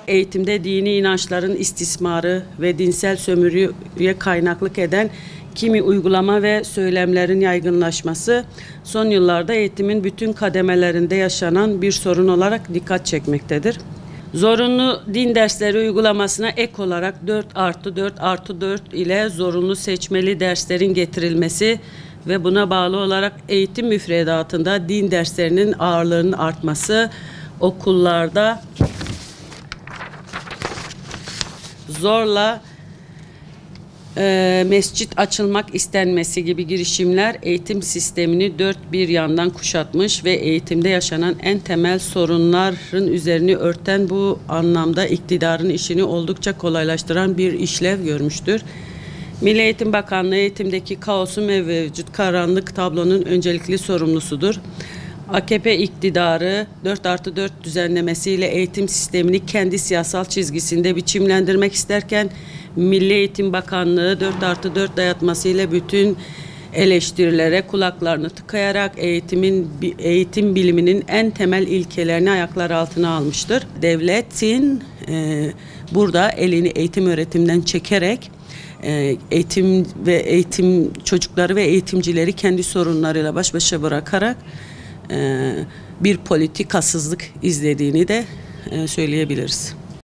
eğitimde dini inançların istismarı ve dinsel sömürüye kaynaklık eden kimi uygulama ve söylemlerin yaygınlaşması son yıllarda eğitimin bütün kademelerinde yaşanan bir sorun olarak dikkat çekmektedir. Zorunlu din dersleri uygulamasına ek olarak 4+4+4 ile zorunlu seçmeli derslerin getirilmesi ve buna bağlı olarak eğitim müfredatında din derslerinin ağırlığının artması, okullarda zorla mescit açılmak istenmesi gibi girişimler eğitim sistemini dört bir yandan kuşatmış ve eğitimde yaşanan en temel sorunların üzerini örten, bu anlamda iktidarın işini oldukça kolaylaştıran bir işlev görmüştür. Milli Eğitim Bakanlığı eğitimdeki kaosun ve mevcut karanlık tablonun öncelikli sorumlusudur. AKP iktidarı 4+4 düzenlemesiyle eğitim sistemini kendi siyasal çizgisinde biçimlendirmek isterken Milli Eğitim Bakanlığı 4+4 dayatmasıyla bütün eleştirilere kulaklarını tıkayarak eğitim biliminin en temel ilkelerini ayaklar altına almıştır. Devletin burada elini eğitim öğretimden çekerek eğitim çocukları ve eğitimcileri kendi sorunlarıyla baş başa bırakarak bir politikasızlık izlediğini de söyleyebiliriz.